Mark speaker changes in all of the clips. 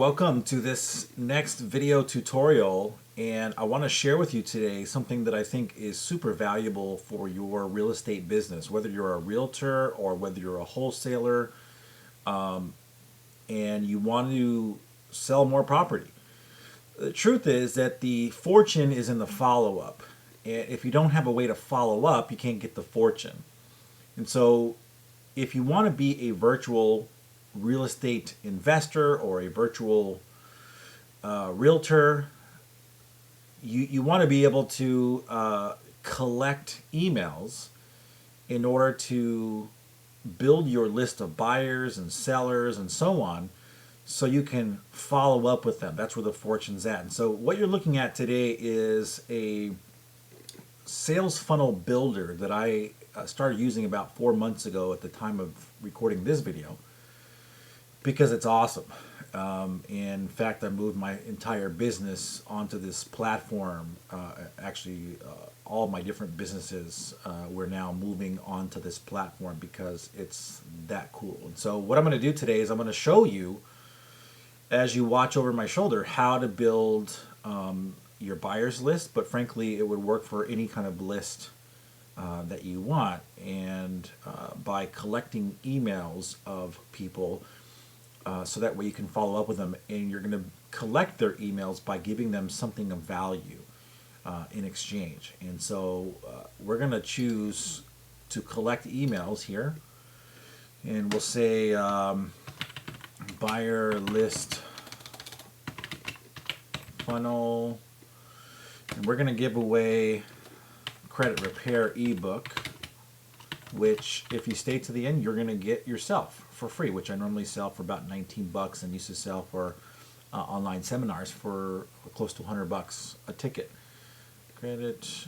Speaker 1: welcome to this next video tutorial, and I want to share with you today something that I think is super valuable for your real estate business, whether you're a realtor or whether you're a wholesaler, and you want to sell more property. The truth is that the fortune is in the follow-up, and if you don't have a way to follow up, you can't get the fortune. And so if you want to be a virtual real estate investor or a virtual realtor, you want to be able to collect emails in order to build your list of buyers and sellers and so on, so you can follow up with them. That's where the fortune's at. And so what you're looking at today is a sales funnel builder that I started using about 4 months ago at the time of recording this video, because it's awesome. In fact, I moved my entire business onto this platform. All my different businesses we're now moving onto this platform because it's that cool. And so what I'm going to do today is I'm going to show you, as you watch over my shoulder, how to build your buyers list, but frankly it would work for any kind of list that you want, and by collecting emails of people, so that way you can follow up with them, and you're going to collect their emails by giving them something of value in exchange. And so we're going to choose to collect emails here, and we'll say buyer list funnel, and we're going to give away credit repair ebook, which if you stay to the end you're going to get yourself for free, which I normally sell for about 19 bucks and used to sell for online seminars for close to 100 bucks a ticket. Credit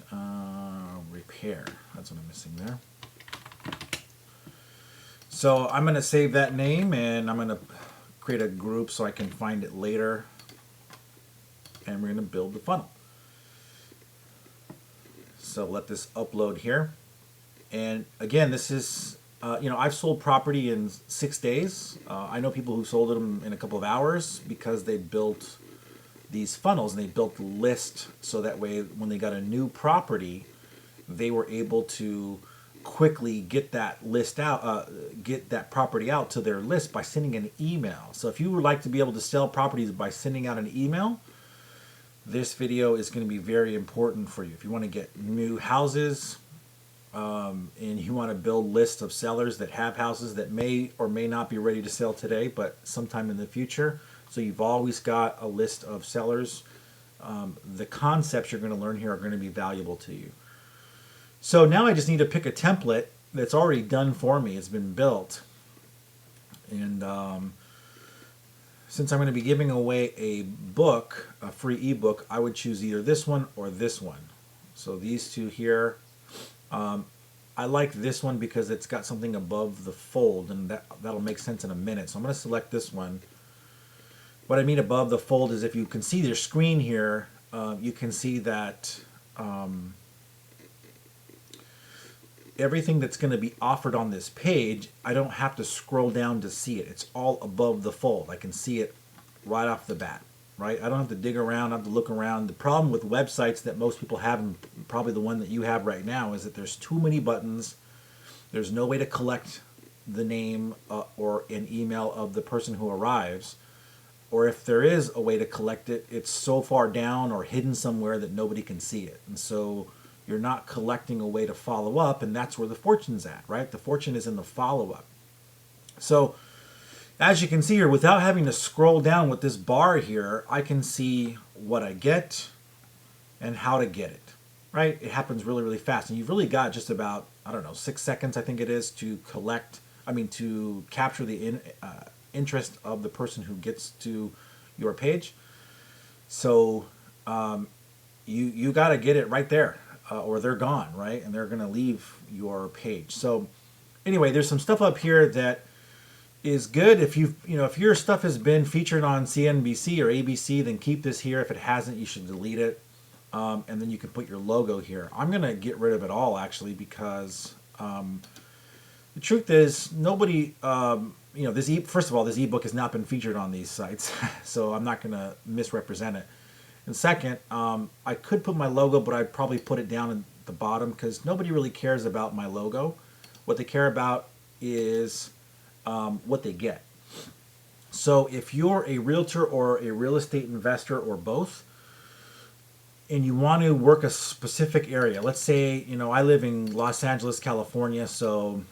Speaker 1: repair, that's what I'm missing there. So I'm going to save that name, and I'm going to create a group so I can find it later, and we're going to build the funnel. So let this upload here. And again, this is, I've sold property in 6 days. I know people who sold them in a couple of hours because they built these funnels, and they built the list so that way when they got a new property, they were able to quickly get that list out, get that property out to their list by sending an email. So if you would like to be able to sell properties by sending out an email, this video is going to be very important for you. If you want to get new houses, and you want to build lists of sellers that have houses that may or may not be ready to sell today, but sometime in the future, so you've always got a list of sellers, the concepts you're going to learn here are going to be valuable to you. So now I just need to pick a template that's already done for me. It's been built, and since I'm going to be giving away a book, a free ebook, I would choose either this one or this one. So these two here. I like this one because it's got something above the fold, and that'll make sense in a minute. So I'm going to select this one. What I mean above the fold is, if you can see your screen here, you can see that everything that's going to be offered on this page, I don't have to scroll down to see it. It's all above the fold. I can see it right off the bat. Right? I don't have to dig around, I have to look around. The problem with websites that most people have, and probably the one that you have right now, is that there's too many buttons. There's no way to collect the name or an email of the person who arrives. Or if there is a way to collect it, it's so far down or hidden somewhere that nobody can see it. And so you're not collecting a way to follow up, and that's where the fortune's at, right? The fortune is in the follow-up. So as you can see here, without having to scroll down with this bar here, I can see what I get and how to get it, right? It happens really, really fast. And you've really got just about, 6 seconds, I think it is, to to capture the interest of the person who gets to your page. So you got to get it right there, or they're gone, right? And they're going to leave your page. So anyway, there's some stuff up here that is good. If if your stuff has been featured on CNBC or ABC, then keep this here. If it hasn't, you should delete it, and then you can put your logo here. I'm gonna get rid of it all, actually, because the truth is nobody first of all, this ebook has not been featured on these sites, so I'm not going to misrepresent it. And second, I could put my logo, but I'd probably put it down at the bottom because nobody really cares about my logo. What they care about is what they get. So if you're a realtor or a real estate investor or both, and you want to work a specific area, let's say, I live in Los Angeles, California, so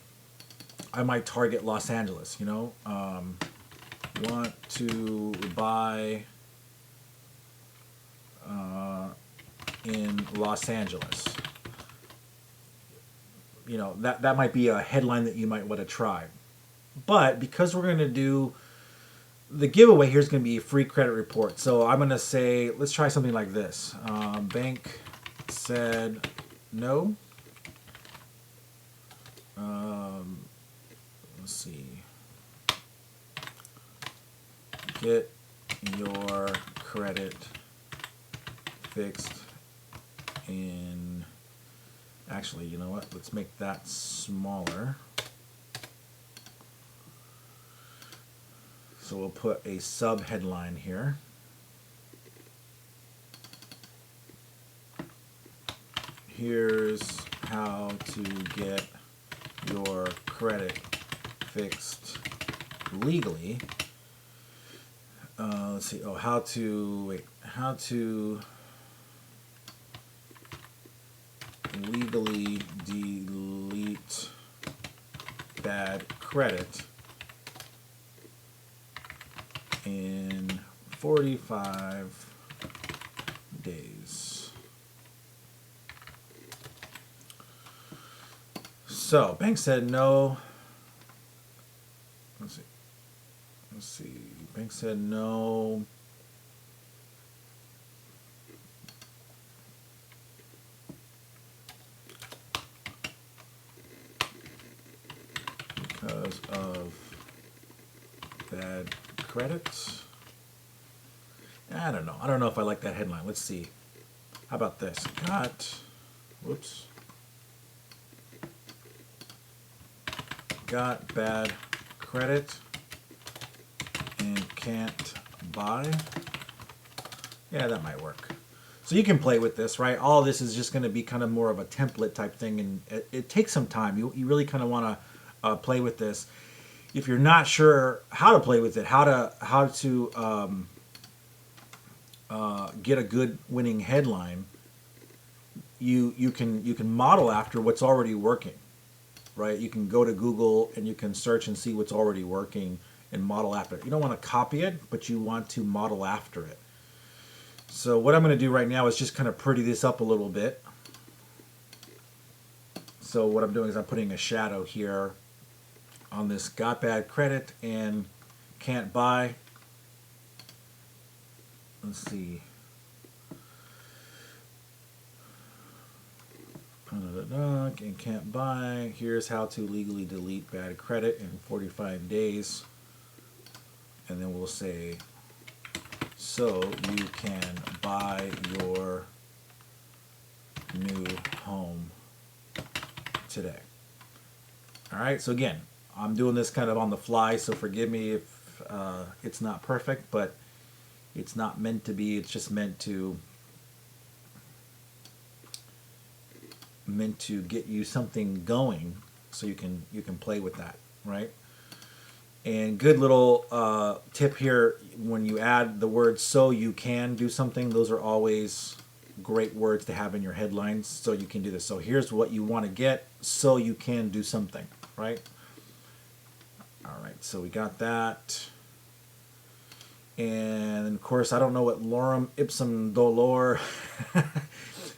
Speaker 1: I might target Los Angeles, want to buy in Los Angeles. That might be a headline that you might want to try. But because we're going to do the giveaway, here's going to be a free credit report. So I'm going to say, let's try something like this. Bank said no. Let's see. Get your credit fixed in... Actually, you know what? Let's make that smaller. So we'll put a sub-headline here. Here's how to get your credit fixed legally. Let's see. Oh, how to legally delete bad credit in 45 days. So, bank said no. Let's see. Bank said no. Because of bad credit. I don't know. I don't know if I like that headline. Let's see. How about this? Got bad credit and can't buy. Yeah, that might work. So you can play with this, right? All this is just going to be kind of more of a template type thing, and it takes some time. You really kind of want to play with this. If you're not sure how to play with it, how to get a good winning headline, you can model after what's already working, right? You can go to Google and you can search and see what's already working and model after it. You don't want to copy it, but you want to model after it. So what I'm going to do right now is just kind of pretty this up a little bit. So what I'm doing is I'm putting a shadow here on this got bad credit and can't buy. Let's see. And can't buy. Here's how to legally delete bad credit in 45 days. And then we'll say, so you can buy your new home today. All right, so again, I'm doing this kind of on the fly, so forgive me if it's not perfect, but it's not meant to be. It's just meant to get you something going, so you can play with that, right? And good little tip here: when you add the word "so you can do something," those are always great words to have in your headlines. So you can do this. So here's what you want to get, so you can do something, right? All right, so we got that. And of course, I don't know what lorem ipsum dolor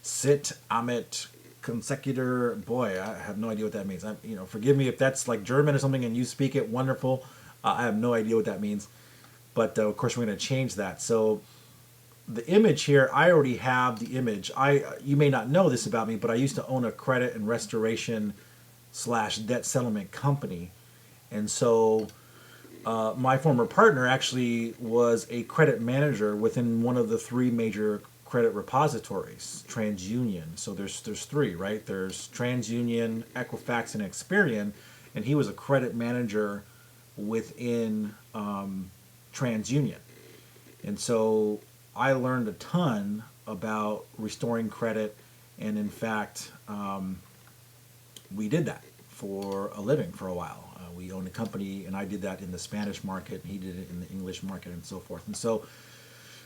Speaker 1: sit amit consecutor. Boy, I have no idea what that means. Forgive me if that's like German or something and you speak it. Wonderful. I have no idea what that means. But of course, we're going to change that. So the image here, I already have the image. You may not know this about me, but I used to own a credit and restoration / debt settlement company. And so my former partner actually was a credit manager within one of the three major credit repositories, TransUnion. So there's three, right? There's TransUnion, Equifax, and Experian. And he was a credit manager within TransUnion. And so I learned a ton about restoring credit. And in fact, we did that for a living for a while. We owned a company, and I did that in the Spanish market, and he did it in the English market, and so forth. And so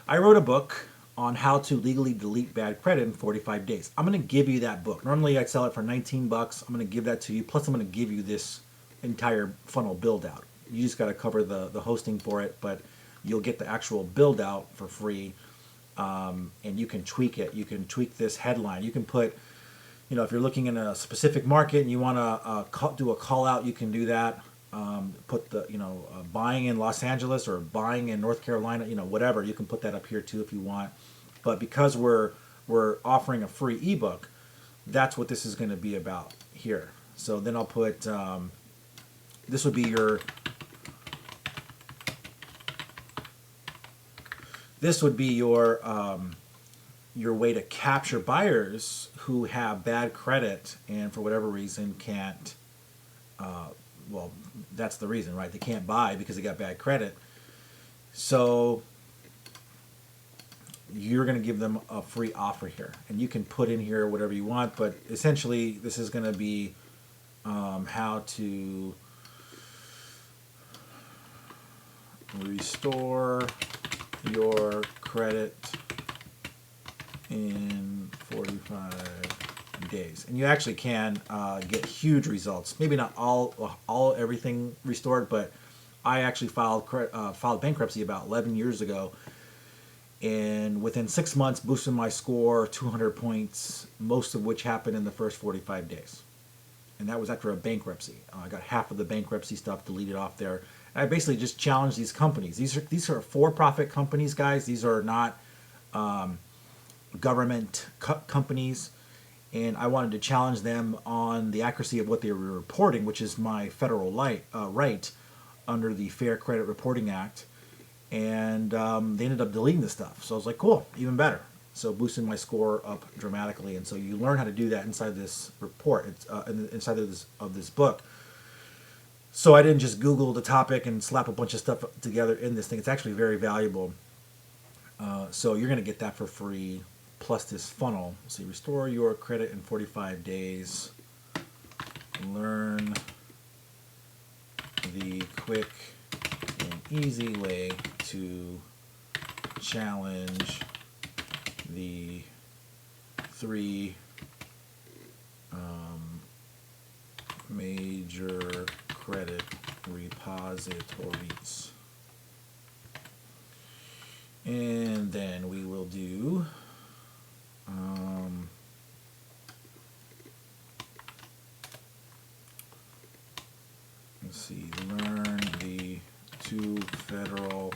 Speaker 1: I wrote a book on how to legally delete bad credit in 45 days. I'm going to give you that book. Normally I'd sell it for 19 bucks. I'm going to give that to you. Plus I'm going to give you this entire funnel build out. You just got to cover the hosting for it, but you'll get the actual build out for free. And you can tweak it. You can tweak this headline. You can put, if you're looking in a specific market and you want to do a call out, you can do that. Put the, buying in Los Angeles or buying in North Carolina, whatever. You can put that up here too if you want. But because we're offering a free ebook, that's what this is going to be about here. So then I'll put, this would be your way to capture buyers who have bad credit and for whatever reason can't, well, that's the reason, right? They can't buy because they got bad credit. So you're going to give them a free offer here. And you can put in here whatever you want, but essentially this is going to be how to restore your credit in 45 days. And you actually can get huge results. Maybe not everything restored, but I actually filed bankruptcy about 11 years ago, and within 6 months boosted my score 200 points, most of which happened in the first 45 days. And that was after a bankruptcy. I got half of the bankruptcy stuff deleted off there. And I basically just challenged these companies. These are for-profit companies, guys. These are not government companies. And I wanted to challenge them on the accuracy of what they were reporting, which is my federal right under the Fair Credit Reporting Act. And they ended up deleting the stuff. So I was like, cool, even better. So boosting my score up dramatically. And so you learn how to do that inside this report. It's inside of this book. So I didn't just Google the topic and slap a bunch of stuff together in this thing. It's actually very valuable. So you're going to get that for free, plus this funnel. So you restore your credit in 45 days. Learn the quick and easy way to challenge the 3 major credit repositories. And then we will do let's see, learn the 2 federal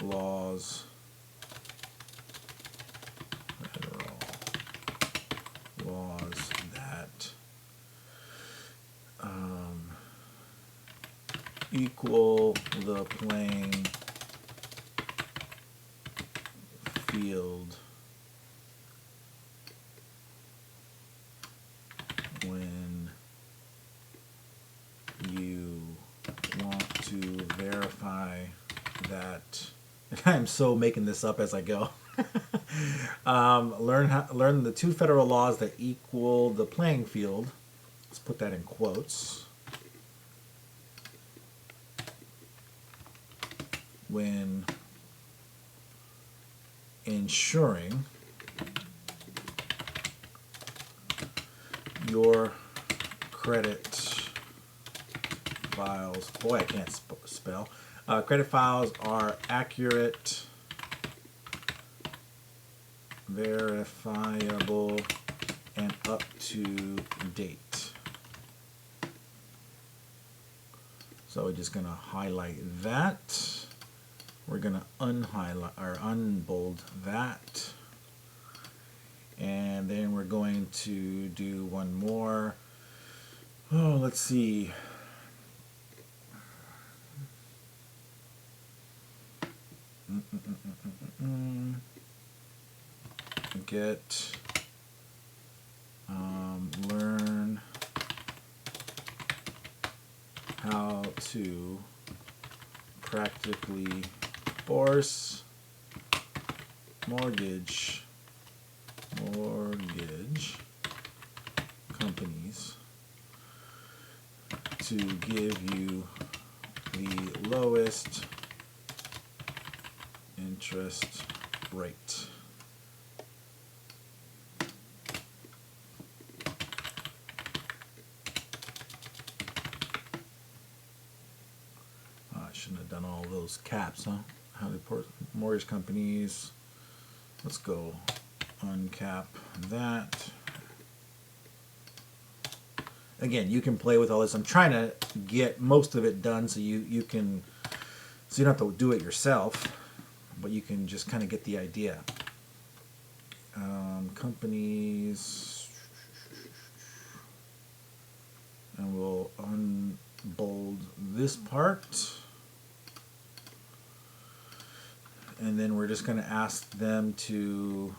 Speaker 1: laws that equal the playing field when you want to verify that. I'm so making this up as I go. Learn the 2 federal laws that equal the playing field. Let's put that in quotes. When ensuring your credit files, boy, I can't spell. Credit files are accurate, verifiable, and up to date. So we're just going to highlight that. We're going to unhighlight or unbold that. And then we're going to do one more. Oh, let's see. Get, learn how to practically force mortgage companies to give you the lowest interest rate. I shouldn't have done all those caps, huh? How to report mortgage companies. Let's go uncap that. Again, you can play with all this. I'm trying to get most of it done so you can, so you don't have to do it yourself, but you can just kind of get the idea. Companies, and we'll unbold this part. And then we're just going to ask them to,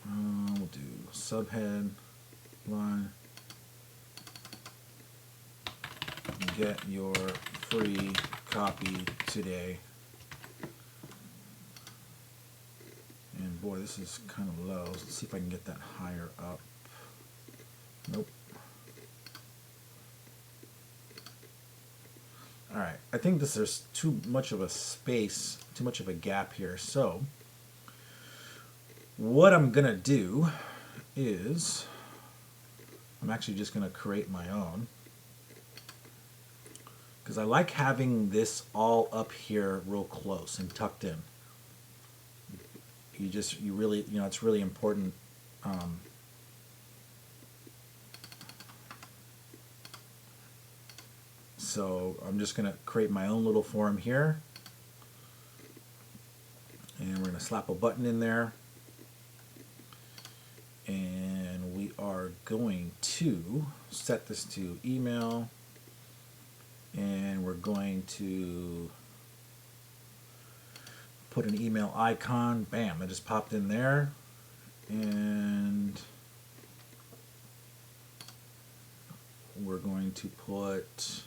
Speaker 1: we'll do subhead line, get your free copy today. And boy, this is kind of low. Let's see if I can get that higher up. Nope. All right, I think there's too much of a space, too much of a gap here. So what I'm gonna do is I'm actually just gonna create my own, because I like having this all up here real close and tucked in. You really, it's really important. So I'm just going to create my own little form here. And we're going to slap a button in there. And we are going to set this to email. And we're going to put an email icon. Bam, it just popped in there. And we're going to put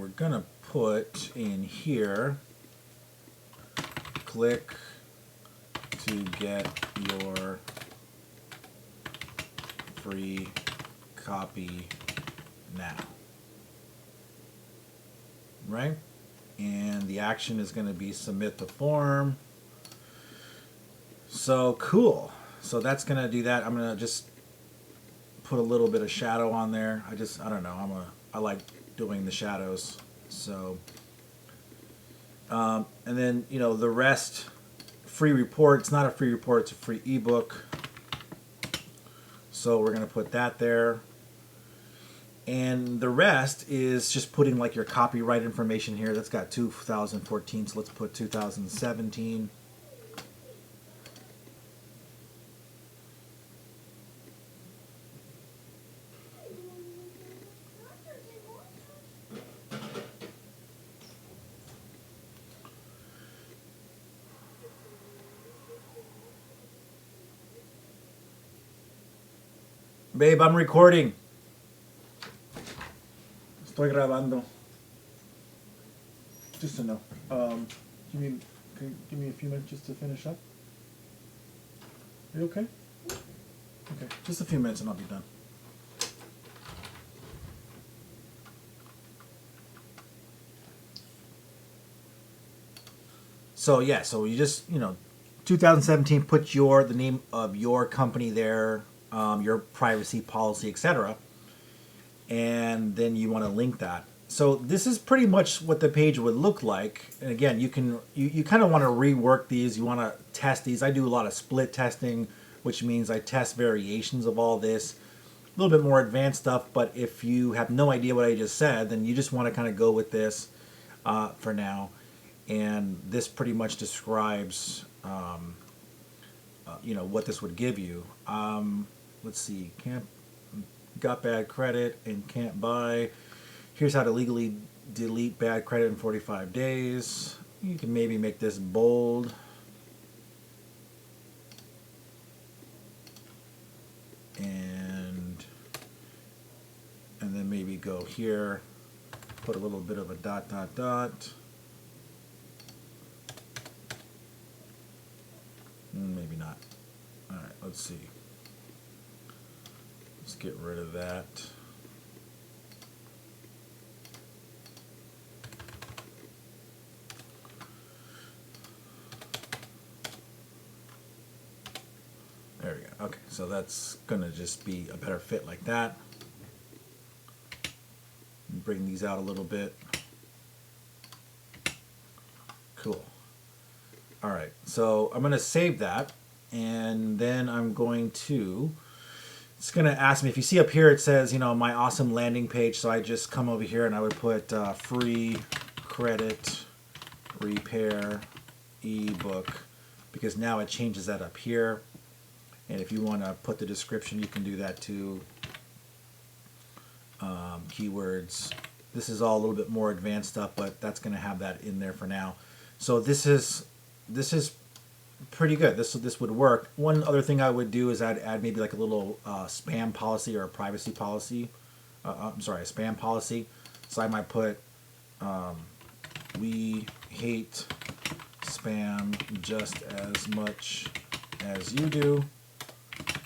Speaker 1: we're gonna put in here, click to get your free copy now, right? And the action is going to be submit the form. So cool. So that's going to do that. I'm going to just put a little bit of shadow on there. I don't know. I like doing the shadows. So, and then, the rest, free report. It's not a free report. It's a free ebook. So we're going to put that there. And the rest is just putting like your copyright information here. That's got 2014. So let's put 2017. Babe, I'm recording. Estoy grabando. Just to know. Can you give me a few minutes just to finish up? Are you okay? Okay, just a few minutes and I'll be done. So yeah, so you just 2017, put the name of your company there, your privacy policy, etc. and then you want to link that. So this is pretty much what the page would look like. And again, you kind of want to rework these. You want to test these. I do a lot of split testing, which means I test variations of all this, a little bit more advanced stuff. But if you have no idea what I just said, then you just want to kind of go with this for now. And this pretty much describes, what this would give you. Let's see, got bad credit and can't buy. Here's how to legally delete bad credit in 45 days. You can maybe make this bold. And then maybe go here, put a little bit of a dot, dot, dot. Maybe not. All right, let's see. Let's get rid of that. There we go. Okay, so that's gonna just be a better fit like that. Bring these out a little bit. Cool. All right, so I'm gonna save that, and then I'm going to, it's gonna ask me, if you see up here it says, my awesome landing page, so I just come over here and I would put free credit repair ebook, because now it changes that up here. And if you want to put the description, you can do that too. Keywords. This is all a little bit more advanced stuff, but that's going to have that in there for now. So this is pretty good. This would work. One other thing I would do is I'd add maybe like a little spam policy or a privacy policy. I'm sorry, a spam policy. So I might put, we hate spam just as much as you do,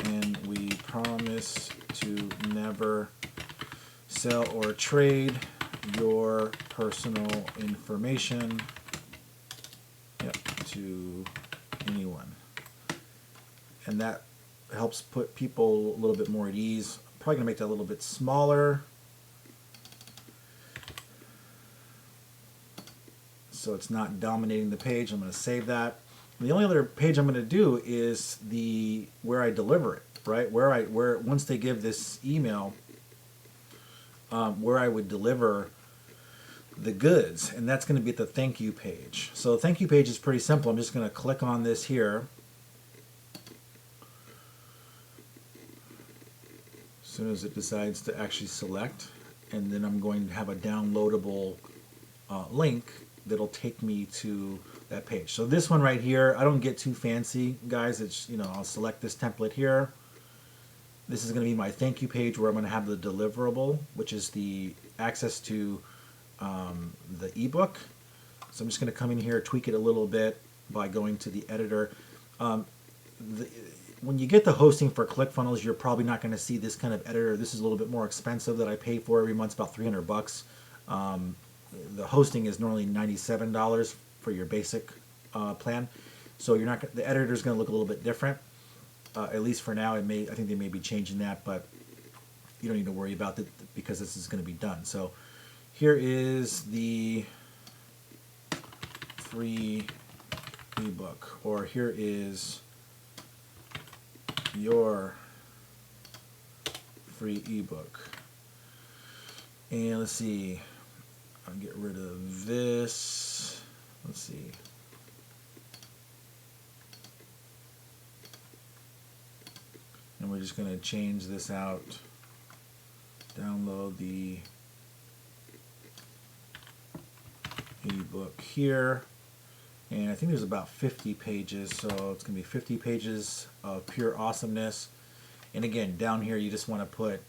Speaker 1: and we promise to never sell or trade your personal information to anyone. And that helps put people a little bit more at ease. I'm probably going to make that a little bit smaller, so it's not dominating the page. I'm going to save that. The only other page I'm going to do is where I deliver it, right? Where once they give this email, where I would deliver the goods, and that's going to be at the thank you page. So the thank you page is pretty simple. I'm just going to click on this here. As soon as it decides to actually select, and then I'm going to have a downloadable link that'll take me to that page. So this one right here, I don't get too fancy, guys. It's, I'll select this template here. This is going to be my thank you page where I'm going to have the deliverable, which is the access to the ebook. So I'm just going to come in here, tweak it a little bit by going to the editor. When you get the hosting for Clickfunnels, you're probably not going to see this kind of editor. This is a little bit more expensive that I pay for every month. It's about $300. The hosting is normally $97 for your basic plan. So you're not. The editor is going to look a little bit different. At least for now, I think they may be changing that, but you don't need to worry about it because this is going to be done. So here is the free ebook, or here is your free ebook. And let's see, I'll get rid of this. Let's see. And we're just going to change this out. Download the ebook here. And I think there's about 50 pages, so it's going to be 50 pages of pure awesomeness. And again, down here you just want to put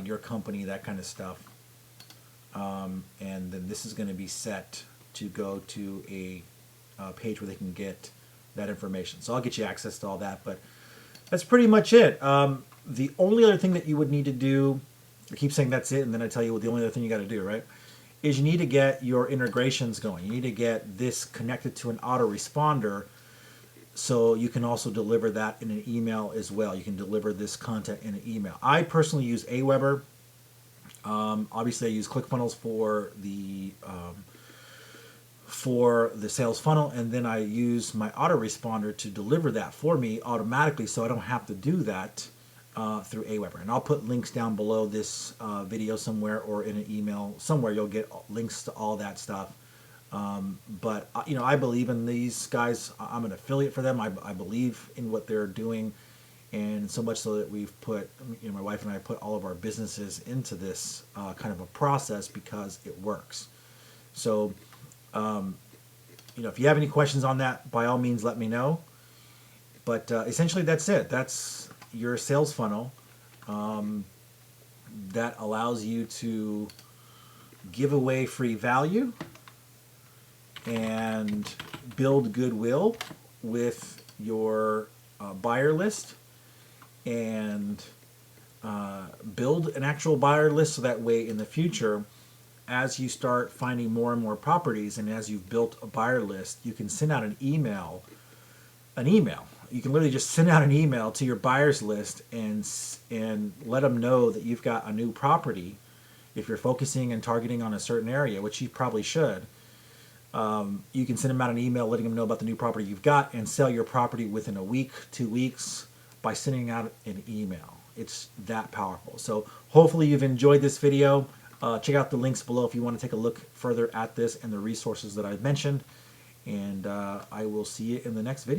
Speaker 1: your company, that kind of stuff. And then this is going to be set to go to a page where they can get that information. So I'll get you access to all that, but that's pretty much it. The only other thing that you would need to do, I keep saying that's it, and then I tell you what the only other thing you got to do, right, is you need to get your integrations going. You need to get this connected to an autoresponder so you can also deliver that in an email as well. You can deliver this content in an email. I personally use Aweber. Obviously, I use Clickfunnels for the sales funnel, and then I use my autoresponder to deliver that for me automatically, so I don't have to do that through Aweber. And I'll put links down below this video somewhere, or in an email somewhere. You'll get links to all that stuff. But you know, I believe in these guys. I'm an affiliate for them. I believe in what they're doing, and so much so that we've put, you know, my wife and I put all of our businesses into this kind of a process because it works. So, you know, if you have any questions on that, by all means, let me know. But essentially, that's it. That's your sales funnel that allows you to give away free value and build goodwill with your buyer list, and build an actual buyer list, so that way in the future, as you start finding more and more properties, and as you've built a buyer list, you can send out an email. You can literally just send out an email to your buyers list and let them know that you've got a new property. If you're focusing and targeting on a certain area, which you probably should, you can send them out an email letting them know about the new property you've got, and sell your property within a week, 2 weeks, by sending out an email. It's that powerful. So hopefully you've enjoyed this video. Check out the links below if you want to take a look further at this and the resources that I've mentioned. And I will see you in the next video.